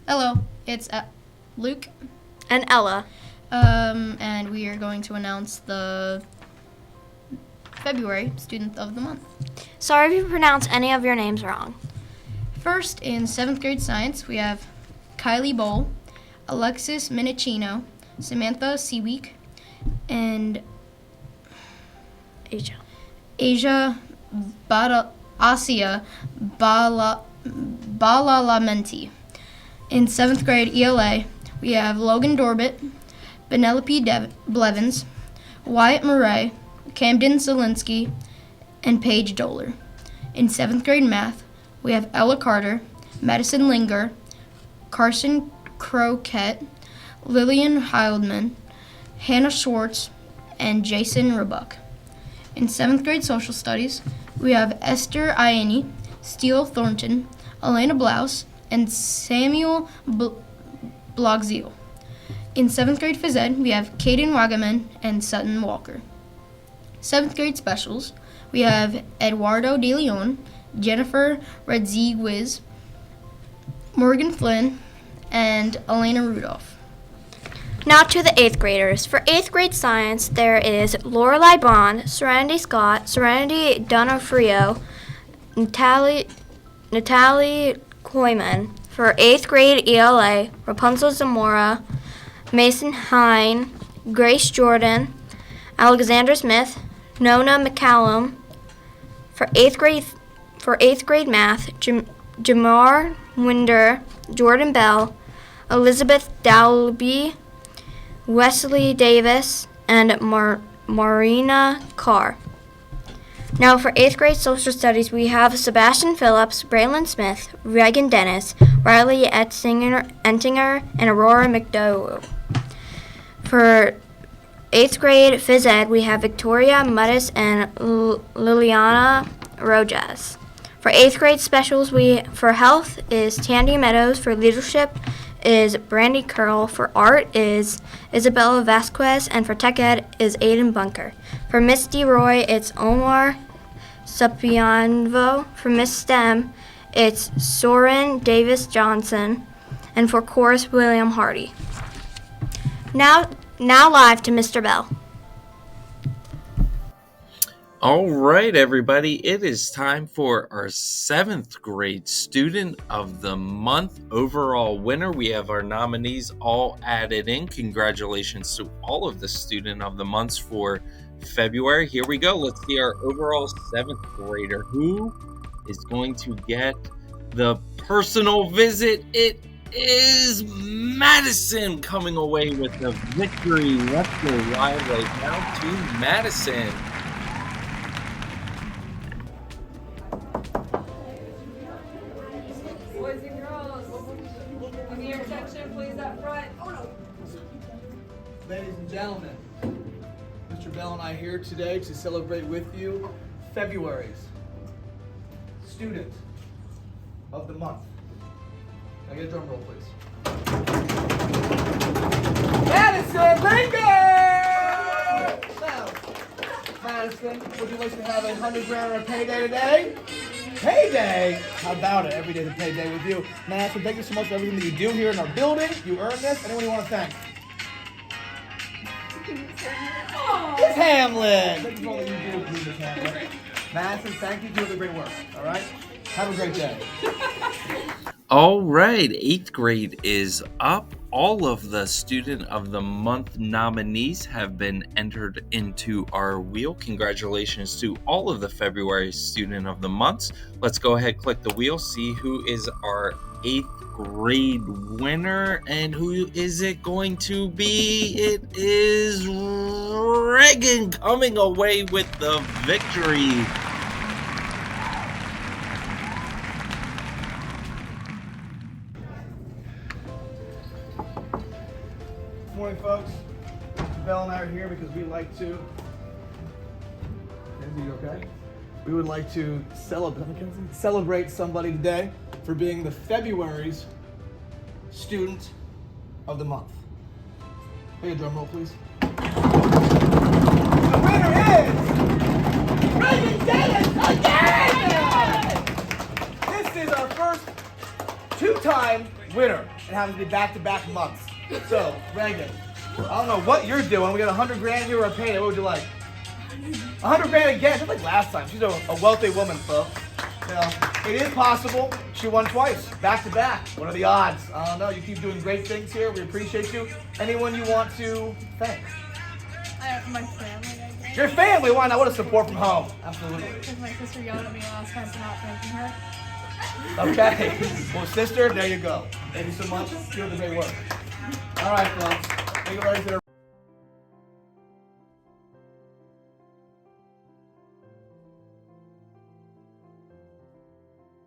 Hello, it's Luke, And Ella. and we are going to announce the February Student of the Month. Sorry if you pronounce any of your names wrong. First, in 7th grade science, we have Kylie Bowl, Alexis Minicino, Samantha Seaweek, and Asia Asia Balalamenti. In 7th grade ELA, we have Logan Dorbit, Penelope Blevins, Wyatt Murray, Camden Zelinsky, and Paige Doler. In 7th grade math, we have Ella Carter, Madison Linger, Carson Croquette, Lillian Heildman, Hannah Schwartz, and Jason Roebuck. In 7th grade social studies, we have Esther Ianni, Steele Thornton, Elena Blouse, and Samuel Blogzeal. In 7th grade phys ed, we have Caden Wagaman and Sutton Walker. 7th grade specials, we have Eduardo De Leon, Jennifer Redziguez, Morgan Flynn, and Elena Rudolph. Now to the 8th graders. For 8th grade science, there is Lorelei Bond, Serenity Scott, Serenity Donofrio, Natalie Koyman. For 8th grade ELA, Rapunzel Zamora, Mason Hine, Grace Jordan, Alexander Smith, Nona McCallum. For 8th grade math, Jamar Winder, Jordan Bell, Elizabeth Dalby, Wesley Davis, and Marina Carr. Now for 8th grade social studies, we have Sebastian Phillips, Braylon Smith, Reagan Dennis, Riley Entinger, and Aurora McDowell. For 8th grade phys ed, we have Victoria Mudis and Liliana Rojas. For 8th grade specials, for health is Tandy Meadows. For leadership is Brandy Curl. For art is Isabella Vasquez. And for tech ed is Aiden Bunker. For Miss DeRoy, it's Omar Sapianvo. For Miss STEM, it's Soren Davis Johnson. And for chorus, William Hardy. Now live to Mr. Bell. All right, everybody, it is time for our 7th grade Student of the Month overall winner. We have our nominees all added in. Congratulations to all of the Student of the Months for February. Here we go. Let's see our overall 7th grader. Who is going to get the personal visit? It is Madison coming away with the victory. Let's go live right now to Madison. Boys and girls, give me your attention, please, up front. Oh no. Ladies and gentlemen, Mr. Bell and I are here today to celebrate with you February's Student of the Month. Can I get a drum roll, please? Madison Linger! Now, Madison, would you like to have a $100 payday today? Payday? How about it? Every day's a payday with you. Madison, thank you so much for everything that you do here in our building. You earned this. Anyone you want to thank? Miss Hamlin! Thank you for all that you do, Miss Hamlin. Madison, thank you. Do the great work. All right? Have a great day. All right, 8th grade is up. All of the Student of the Month nominees have been entered into our wheel. Congratulations to all of the February Student of the Months. Let's go ahead, click the wheel, see who is our 8th grade winner. And who is it going to be? It is Reagan coming away with the victory. Good morning, folks. Mr. Bell and I are here because we like to. Kenzie, you okay? We would like to celebrate somebody today for being the February's Student of the Month. Hey, a drum roll, please. The winner is Reagan Dennis again! This is our first two-time winner. It happens to be back-to-back months. So, Reagan, I don't know what you're doing. We got 100 grand here or a payday. What would you like? 100 grand again, just like last time. She's a wealthy woman, folks. You know, it is possible. She won twice, back-to-back. What are the odds? I don't know. You keep doing great things here. We appreciate you. Anyone you want to thank? My family, I guess. Your family, why not? What a support from home. Absolutely. Because my sister yelled at me last time for not thanking her. Okay. Well, sister, there you go. Thank you so much. You're doing the great work. All right, folks. Thank you, ladies.